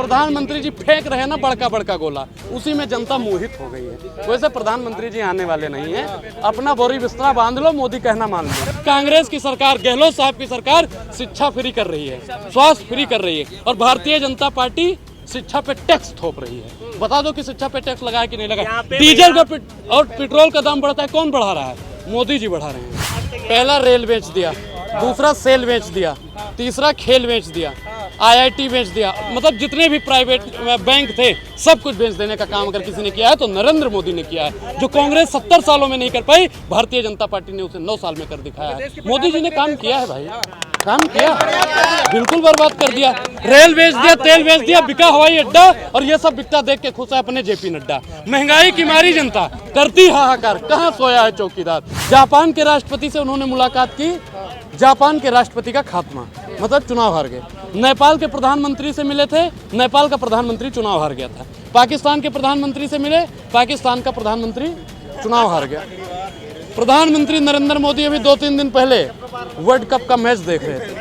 प्रधानमंत्री जी फेंक रहे हैं ना बड़का बड़का गोला, उसी में जनता मोहित हो गई है। वैसे प्रधानमंत्री जी आने वाले नहीं है, अपना बोरी बिस्तरा बांध लो, मोदी कहना मान लो। कांग्रेस की सरकार, गहलोत साहब की सरकार शिक्षा फ्री कर रही है, स्वास्थ्य फ्री कर रही है, और भारतीय जनता पार्टी शिक्षा पे टैक्स थोप रही है। बता दो कि शिक्षा पे टैक्स लगा है कि नहीं लगा। डीजल का और पेट्रोल का दाम बढ़ता है, कौन बढ़ा रहा है? मोदी जी बढ़ा रहे हैं। पहला रेल बेच दिया, दूसरा सेल बेच दिया, तीसरा खेल बेच दिया, IIT बेच दिया, मतलब जितने भी प्राइवेट बैंक थे सब कुछ बेच देने का काम अगर किसी ने किया है तो नरेंद्र मोदी ने किया है। जो कांग्रेस 70 सालों में नहीं कर पाई, भारतीय जनता पार्टी ने उसे 9 साल में कर दिखाया है। मोदी जी ने काम किया है भाई, काम किया, बिल्कुल बर्बाद कर दिया। रेल बेच दिया, तेल बेच दिया, बिका हवाई अड्डा, और ये सब बिकता देख के खुश है अपने JP नड्डा। महंगाई की मारी जनता करती हाहाकार, कहाँ सोया है चौकीदार। जापान के राष्ट्रपति से उन्होंने मुलाकात की, जापान के राष्ट्रपति का खात्मा, मतलब चुनाव हार गए। नेपाल के प्रधानमंत्री से मिले थे, नेपाल का प्रधानमंत्री चुनाव हार गया था। पाकिस्तान के प्रधानमंत्री से मिले, पाकिस्तान का प्रधानमंत्री चुनाव हार गया। प्रधानमंत्री नरेंद्र मोदी अभी 2-3 दिन पहले वर्ल्ड कप का मैच देख रहे थे,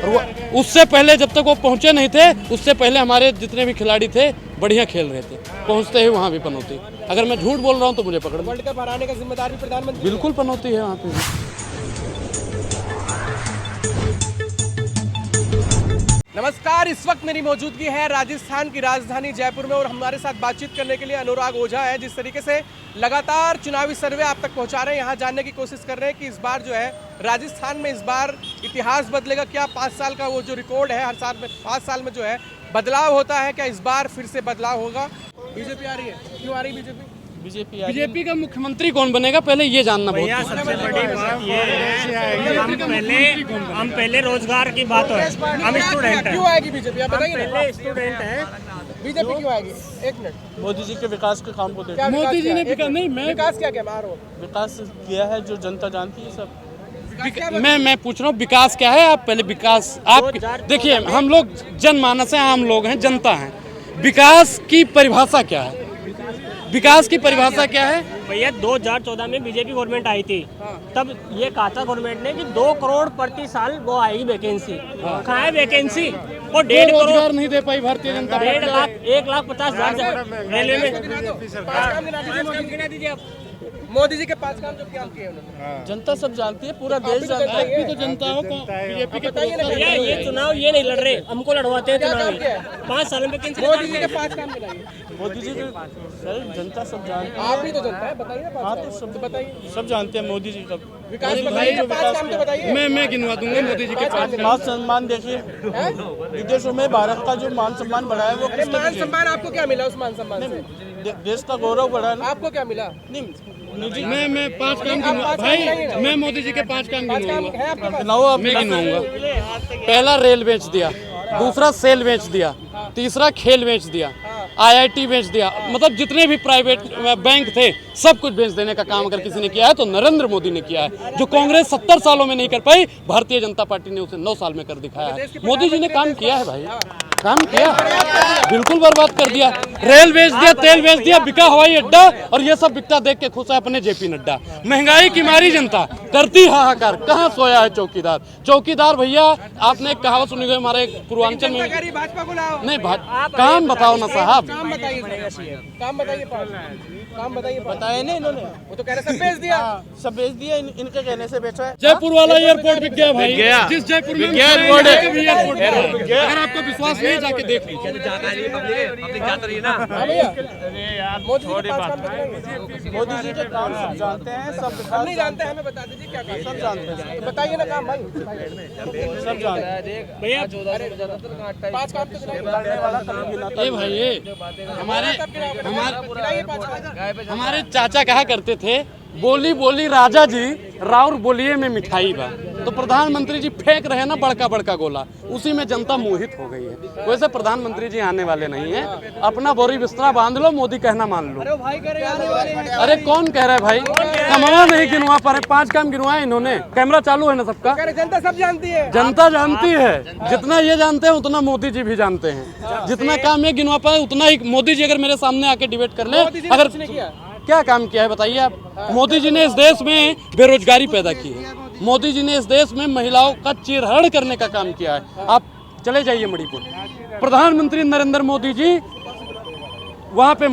और उससे पहले जब तक वो पहुंचे नहीं थे, उससे पहले हमारे जितने भी खिलाड़ी थे बढ़िया खेल रहे थे, पहुंचते ही वहाँ भी पनौती। अगर मैं झूठ बोल रहा हूँ तो मुझे पकड़। वर्ल्ड कप हराने का जिम्मेदारी प्रधानमंत्री, बिल्कुल पनौती है वहाँ पे। नमस्कार, इस वक्त मेरी मौजूदगी है राजस्थान की राजधानी जयपुर में, और हमारे साथ बातचीत करने के लिए अनुराग ओझा है। जिस तरीके से लगातार चुनावी सर्वे आप तक पहुंचा रहे हैं, यहाँ जानने की कोशिश कर रहे हैं कि इस बार जो है राजस्थान में इस बार इतिहास बदलेगा क्या। 5 साल का वो जो रिकॉर्ड है, हर साल में 5 साल में जो है बदलाव होता है, क्या इस बार फिर से बदलाव होगा? बीजेपी आ रही है, क्यों आ रही बीजेपी? बीजेपी का मुख्यमंत्री कौन बनेगा पहले ये जानना बहुत। सबसे बड़ी बात ये है, हम पहले रोजगार की बात हो, हम स्टूडेंट हैं। क्यों आएगी बीजेपी, आप बताइए ना। पहले स्टूडेंट हैं, बीजेपी क्यों आएगी? एक मिनट। मोदी जी के विकास के काम को देखो। क्या मोदी जी ने विकास विकास नहीं, मैं विकास क्या क्या मारो विकास किया है जो जनता जानती है सब। मैं पूछ रहा हूँ विकास क्या है। आप पहले विकास, आप देखिए, हम लोग जनमानस हैं, आम लोग हैं, जनता हैं। विकास की परिभाषा क्या है? विकास की परिभाषा क्या है भैया? 2014 में बीजेपी गवर्नमेंट आई थी, तब ये कहा था गवर्नमेंट ने कि 2 करोड़ प्रति साल वो आएगी वैकेंसी। कहाँ है वैकेंसी? और 1.5 करोड़ रोजगार नहीं दे पाई भारतीय जनता पार्टी। 1,50,000 रेलवे में। मोदी जी के 5 काम जो क्या किए उन्होंने, जनता सब जानती है, पूरा देश जानता है। आप भी तो जनता हो, बीजेपी के भैया ये चुनाव ये नहीं लड़ रहे, हमको लड़वाते हैं चुनाव। 5 साल में वैकेंसी। मोदी जी के 5 काम बताइए। मोदी जी के सर जनता सब जानती है। आप भी तो जनता है, बताइए ना 5 हाँ, काम। तो सब बताइए, सब जानते हैं मोदी जी का विकास बताइए, 5 काम तो बताइए। मैं गिनवा दूंगा मोदी जी के 5 मान सम्मान। देखिए विदेशों में भारत का जो मान सम्मान बढ़ा है वो अरे किसने मान दिया? सम्मान आपको क्या मिला? उस मान सम्मान से देश का गौरव बढ़ा है ना। आपको क्या मिला? नहीं मैं 5 काम गिनवा भाई, मैं मोदी जी के 5 काम 5 काम गिनवाऊंगा, है आपके पास? गिनाओ आप। मैं गिनवाऊंगा। पहला रेल बेच दिया, दूसरा सेल बेच दिया, तीसरा खेल बेच दिया, IIT बेच दिया, मतलब जितने भी प्राइवेट बैंक थे सब कुछ बेच देने का काम अगर किसी ने किया है तो नरेंद्र मोदी ने किया है। जो कांग्रेस 70 सालों में नहीं कर पाई, भारतीय जनता पार्टी ने उसे 9 साल में कर दिखाया है। मोदी जी ने काम किया है भाई, काम किया, बिल्कुल बर्बाद कर दिया। रेल बेच दिया, तेल बेच दिया, बिका हवाई अड्डा, और ये सब बिकता देख के खुश है अपने JP नड्डा। महंगाई की मारी जनता करती हाहाकार, कहाँ सोया है चौकीदार। चौकीदार भैया, आपने एक कहावत सुनी होगी हमारे पूर्वांचल में। भाजपा को लाओ। नहीं, काम बताओ ना साहब। काम बताइए, काम बताइए, 5 काम बताइए। बताया नहीं इन्होंने, वो तो कह रहे सब बेच दिया। सब बेच दिया, इनके कहने से बेचा है। जयपुर वाला एयरपोर्ट बिक गया भाई, जिस जयपुर में एयरपोर्ट है। अगर आपको विश्वास नहीं, जाके देख लीजिए। मोदी जी के 5 काम बताइए। मोदी जी के काम सब जानते हैं, सब हम नहीं जानते, हमें बता दीजिए क्या काम। सब जानते हैं, बताइए ना काम भाई, सब जानते हैं। भैया 5 काम तो गिनाइए। ए भाई, ये हमारे चाचा कहा करते थे, बोली बोली राजा जी, राउर बोलिए में मिठाई बा। तो प्रधानमंत्री जी फेंक रहे हैं ना बड़का बड़का गोला, उसी में जनता मोहित हो गई है। वैसे प्रधानमंत्री जी आने वाले नहीं है, अपना बोरी बिस्तरा बांध लो, मोदी कहना मान लो। अरे कौन कह रहा है भाई? कमावा नहीं गिनवा पा रहे, 5 काम गिनवाए इन्होंने। कैमरा चालू है ना सबका? जनता सब जानती है, जनता जानती है। जितना ये जानते हैं उतना मोदी जी भी जानते हैं। जितना काम ये गिनवा पाए उतना ही मोदी जी अगर मेरे सामने आके डिबेट कर ले। अगर क्या काम किया है बताइए आप? मोदी जी ने इस देश में बेरोजगारी पैदा की है, मोदी जी ने इस देश में महिलाओं का चीरहरण करने का काम किया है। आप चले जाइए मणिपुर। प्रधानमंत्री नरेंद्र मोदी जी वहाँ पे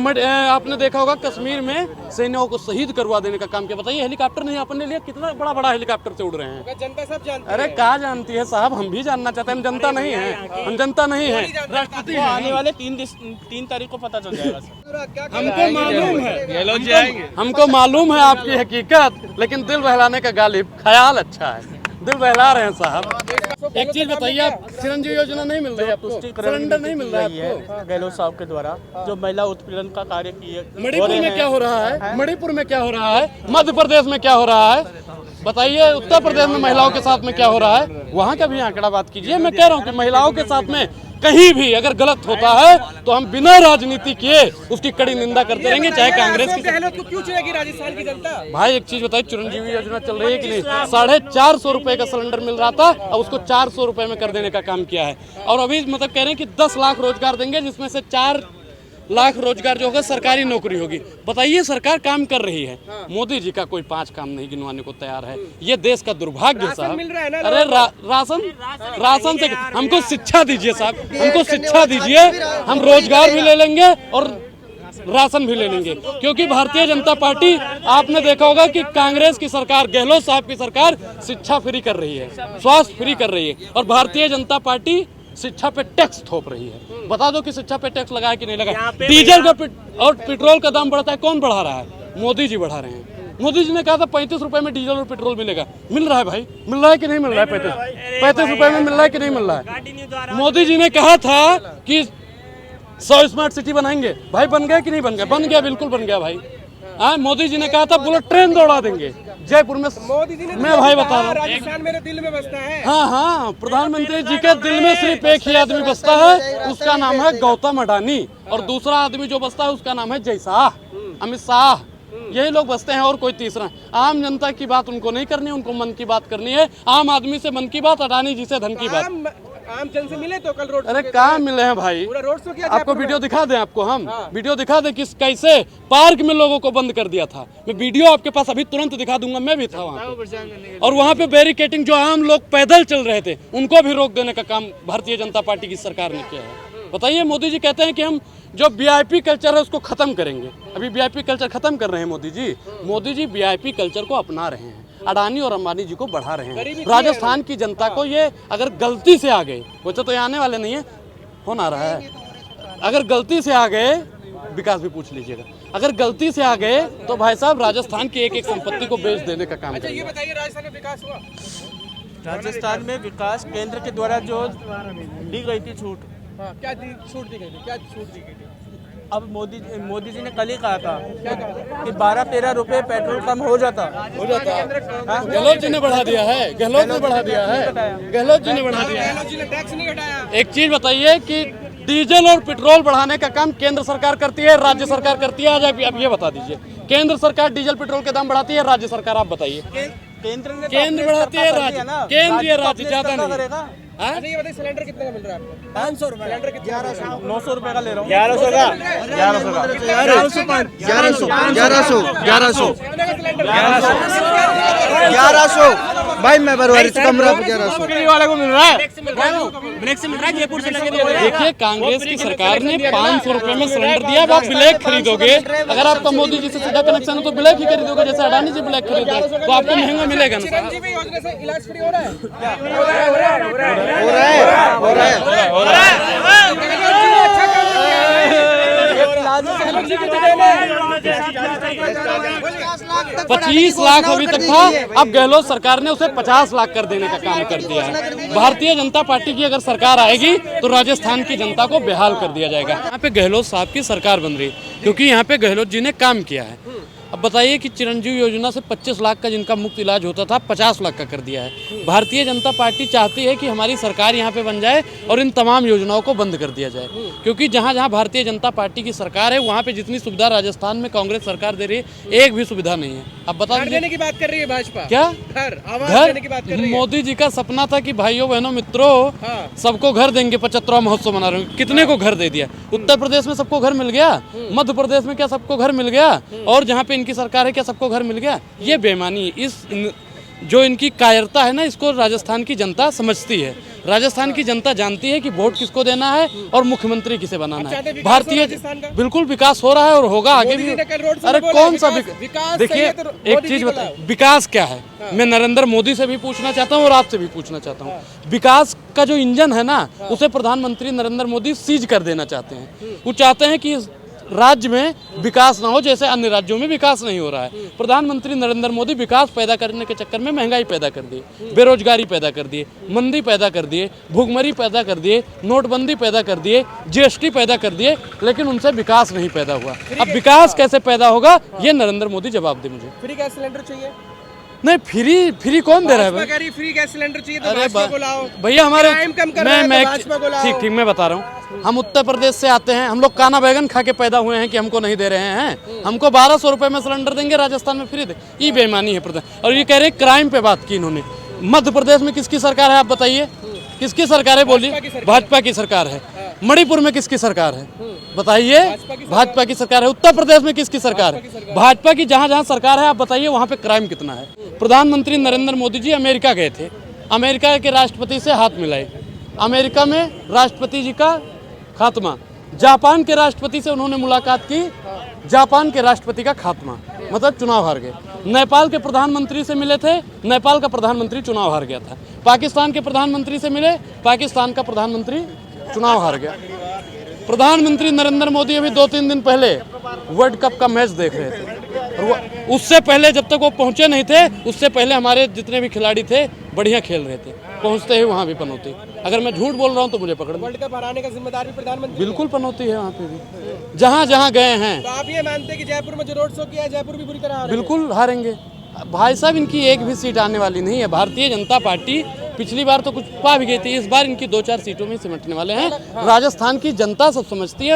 आपने देखा होगा कश्मीर में सैनिकों को शहीद करवा देने का काम किया। बताइए हेलीकॉप्टर नहीं अपने लिए कितना बड़ा बड़ा हेलीकॉप्टर से उड़ रहे हैं। जनता सब जानती अरे कहाँ जानती है साहब, हम भी जानना चाहते हैं। हम जनता नहीं है, हम जनता नहीं है, राष्ट्रपति आने वाले 3 तारीख को पता चल जाएगा सर। हमको मालूम है, हमको मालूम है आपकी हकीकत, लेकिन दिल बहलाने का गालिब ख्याल अच्छा है, दिल बहला रहे हैं साहब। एक चीज बताइए, आप चिरंजीवी योजना नहीं मिल रही है आपको, सिलेंडर नहीं मिल रहा है आपको गहलोत साहब के द्वारा जो महिला उत्पीड़न का कार्य किए। मणिपुर में क्या हो रहा है, मणिपुर में क्या हो रहा है, मध्य प्रदेश में क्या हो रहा है, बताइए उत्तर प्रदेश में महिलाओं के साथ में क्या हो रहा है, वहाँ का भी आंकड़ा बात कीजिए। मैं कह रहा हूँ कि महिलाओं के साथ में कहीं भी अगर गलत होता है तो हम बिना राजनीति किए उसकी कड़ी निंदा करते रहेंगे, चाहे कांग्रेस की। गहलोत को क्यों चुनेगी राजस्थान की जनता? भाई एक चीज बताइए, चिरंजीवी योजना चल रही है कि नहीं? 450 रुपए का सिलेंडर मिल रहा था, अब उसको 400 रुपए में कर देने का काम किया है। और अभी मतलब कह रहे हैं कि 10 लाख रोजगार देंगे, जिसमें से 4 लाख रोजगार जो होगा सरकारी नौकरी होगी। बताइए सरकार काम कर रही है, मोदी जी का कोई 5 काम नहीं गिनवाने को तैयार है। ये देश का दुर्भाग्य है साहब। मिल रहा है ना अरे राशन से हमको शिक्षा दीजिए साहब, हमको शिक्षा दीजिए, हम रोजगार भी ले लेंगे और राशन भी ले लेंगे। क्योंकि भारतीय जनता पार्टी, आपने देखा होगा कि कांग्रेस की सरकार, गहलोत साहब की सरकार शिक्षा फ्री कर रही है, स्वास्थ्य फ्री कर रही है, और भारतीय जनता पार्टी शिक्षा पे टैक्स थोप रही है। बता दो कि शिक्षा पे टैक्स लगाया कि नहीं लगाया। डीजल का और पेट्रोल का दाम बढ़ता है, कौन बढ़ा रहा है? मोदी जी बढ़ा रहे हैं। मोदी जी ने कहा था 35 रुपए में डीजल और पेट्रोल मिलेगा, मिल रहा है भाई, मिल रहा है कि नहीं मिल रहा है? 35 रुपए में मिल रहा है कि नहीं मिल रहा है? मोदी जी ने कहा था कि 100 स्मार्ट सिटी बनाएंगे, भाई बन गया कि नहीं बन गया? बन गया, बिल्कुल बन गया भाई। हाँ, मोदी जी ने कहा था बुलेट ट्रेन दौड़ा देंगे जयपुर में। मोदी जी ने मैं भाई बता रहा हूँ, राजस्थान मेरे दिल में बसता है। हाँ, प्रधानमंत्री जी के दिल में सिर्फ एक ही आदमी बसता है, उसका नाम है गौतम अडानी, और दूसरा आदमी जो बसता है उसका नाम है जय शाह, अमित शाह। यही लोग बसते हैं और कोई तीसरा। आम जनता की बात उनको नहीं करनी, उनको मन की बात करनी है। आम आदमी से मन की बात, अडानी जी से धन की बात। आम जन से मिले तो कल रोड, अरे कहाँ मिले हैं भाई? पूरा रोड शो किया। आपको वीडियो दिखा दें, आपको हम वीडियो दिखा दें किस कैसे पार्क में लोगों को बंद कर दिया था। मैं वीडियो आपके पास अभी तुरंत दिखा दूंगा, मैं भी था वहाँ पे। और वहाँ पे बैरिकेटिंग, जो आम लोग पैदल चल रहे थे उनको भी रोक देने का काम भारतीय जनता पार्टी की सरकार ने किया है। बताइए, मोदी जी कहते हैं कि हम जो वीआईपी कल्चर है उसको खत्म करेंगे। अभी वीआईपी कल्चर खत्म कर रहे हैं मोदी जी। मोदी जी वीआईपी कल्चर को अपना रहे हैं, अडानी और अंबानी जी को बढ़ा रहे हैं। राजस्थान की जनता को ये अगर गलती से आ गए, वैसे तो ये आने वाले नहीं है, होना रहा है, अगर गलती से आ गए, विकास भी पूछ लीजिएगा, अगर गलती से आ गए तो भाई साहब राजस्थान की एक एक संपत्ति को बेच देने का काम करेंगे। ये बताइए राजस्थान में विकास हुआ? राजस्थान में विकास केंद्र के द्वारा जो दी गई थी छूट, क्या छूट दी गई थी? क्या छूट दी गई थी? अब मोदी जी ने कल ही कहा था कि 12-13 रुपए पेट्रोल कम हो जाता। गहलोत जी ने बढ़ा दिया है, गहलोत ने बढ़ा दिया है, गहलोत जी ने बढ़ा दिया है। गहलोत जी ने टैक्स नहीं घटाया। एक चीज बताइए कि डीजल और पेट्रोल बढ़ाने का काम केंद्र सरकार करती है, राज्य सरकार करती है? आज आप ये बता दीजिए, केंद्र सरकार डीजल पेट्रोल के दाम बढ़ाती है, राज्य सरकार आप बताइए? केंद्र बढ़ाती है, राज्य, केंद्र या राज्य, ज्यादा नहीं। अच्छा ये बताइए सिलेंडर कितने का मिल रहा है आपको? 500 रुपए। सिलेंडर कितना? 900 रुपए का ले रहा हूँ। 1100 का 1100 भाई, मैं बरवारी से कमरा 1100 वाले को मिल रहा है। ब्लैक से मिल रहा है, जयपुर से लगे। देखिए, कांग्रेस की सरकार ने 500 रुपए में सिलेंडर दिया। अब आप ब्लैक खरीदोगे, अगर आपका मोदी जी से सीधा कनेक्शन है तो ब्लैक ही खरीदोगे, जैसे अडानी जी ब्लैक खरीदे तो आपको महंगा मिलेगा ना। चिरंजीवी योजना से इलाज फ्री हो रहा है? हो रहा है। 25 लाख अभी तक था, अब गहलोत सरकार ने उसे 50 लाख कर देने का काम कर दिया है। भारतीय जनता पार्टी की अगर सरकार आएगी तो राजस्थान की जनता को बेहाल कर दिया जाएगा। यहाँ पे गहलोत साहब की सरकार बन रही है क्योंकि यहाँ पे गहलोत जी ने काम किया है। अब बताइए कि चिरंजीवी योजना से 25 लाख का जिनका मुफ्त इलाज होता था 50 लाख का कर दिया है। भारतीय जनता पार्टी चाहती है कि हमारी सरकार यहाँ पे बन जाए और इन तमाम योजनाओं को बंद कर दिया जाए, क्योंकि जहाँ जहाँ भारतीय जनता पार्टी की सरकार है वहाँ पे जितनी सुविधा राजस्थान में कांग्रेस सरकार दे रही है, एक भी सुविधा नहीं है। अब बता घर देने की बात कर रही है भाजपा। क्या घर आवास देने की बात कर रही है? मोदी जी का सपना था कि भाइयों बहनों मित्रों सबको घर देंगे, 75वां महोत्सव मना रहे हैं। कितने को घर दे दिया? उत्तर प्रदेश में सबको घर मिल गया, मध्य प्रदेश में क्या सबको घर मिल गया, और जहाँ पे इनकी सरकार है क्या सबको घर मिल गया? ये बेईमानी, इस जो इनकी कायरता है ना, इसको राजस्थान की जनता समझती है। राजस्थान की जनता जानती है कि वोट किसको देना है और मुख्यमंत्री किसे बनाना है। भारतीय बिल्कुल विकास हो रहा है और होगा आगे भी। अरे कौन सा विकास? देखिए एक चीज बता, विकास क्या है मैं नरेंद्र मोदी से भी पूछना चाहता हूँ और आपसे भी पूछना चाहता हूँ। विकास का जो इंजन है ना, उसे प्रधानमंत्री नरेंद्र मोदी सीज कर देना चाहते हैं। वो चाहते हैं कि राज्य में विकास ना हो जैसे अन्य राज्यों में विकास नहीं हो रहा है। प्रधानमंत्री नरेंद्र मोदी विकास पैदा करने के चक्कर में महंगाई पैदा कर दी, बेरोजगारी पैदा कर दिए, मंदी पैदा कर दिए, भूखमरी पैदा कर दिए, नोटबंदी पैदा कर दिए, जीएसटी पैदा कर दिए, लेकिन उनसे विकास नहीं पैदा हुआ। अब विकास कैसे पैदा होगा ये नरेंद्र मोदी जवाब दे मुझे। फ्री गैस सिलेंडर चाहिए? नहीं, फ्री कौन दे रहा है भाई? फ्री गैस सिलेंडर चाहिए तो भाजपा को लाओ भैया। हमारे मैं ठीक मैं बता रहा हूँ। हम उत्तर प्रदेश से आते हैं, हम लोग काना बैगन खा के पैदा हुए हैं कि हमको नहीं दे रहे हैं। हमको 1200 रुपए में सिलेंडर देंगे, राजस्थान में फ्री दे। ये बेईमानी है प्रधान। और ये कह रहे हैं क्राइम पे बात की इन्होंने। मध्य प्रदेश में किसकी सरकार है आप बताइए? किसकी सरकार है बोलिए? भाजपा की सरकार है। मणिपुर में किसकी सरकार है बताइए? भाजपा की सरकार है। उत्तर प्रदेश में किसकी सरकार है? भाजपा की। जहाँ जहाँ सरकार है आप बताइए वहाँ पे क्राइम कितना है? प्रधानमंत्री नरेंद्र मोदी जी अमेरिका गए थे, अमेरिका के राष्ट्रपति से हाथ मिलाए, अमेरिका में राष्ट्रपति जी का खात्मा। जापान के राष्ट्रपति से उन्होंने मुलाकात की, जापान के राष्ट्रपति का खात्मा, मतलब चुनाव हार गए। नेपाल के प्रधानमंत्री से मिले थे, नेपाल का प्रधानमंत्री चुनाव हार गया था। पाकिस्तान के प्रधानमंत्री से मिले, पाकिस्तान का प्रधानमंत्री चुनाव हार गया। प्रधानमंत्री नरेंद्र मोदी अभी 2-3 दिन पहले वर्ल्ड कप का मैच देख रहे थे, और उससे पहले जब तक वो पहुंचे नहीं थे, उससे पहले हमारे जितने भी खिलाड़ी थे बढ़िया खेल रहे थे। पहुंचते ही वहाँ भी पनौती। अगर मैं झूठ बोल रहा हूँ तो मुझे पकड़। वर्ल्ड कप हराने का जिम्मेदार भी प्रधानमंत्री बिल्कुल पनौती है वहाँ पे भी, जहाँ जहाँ गए हैं। तो आप ये मानते हैं कि जयपुर में जो रोड शो किया है जयपुर भी बुरी तरह हारेगा? बिल्कुल हारेंगे भाई साहब। इनकी एक भी सीट आने वाली नहीं है। भारतीय जनता पार्टी पिछली बार तो कुछ पा भी गई थी, इस बार इनकी 2-4 सीटों में सिमटने वाले हैं। राजस्थान की जनता सब समझती है।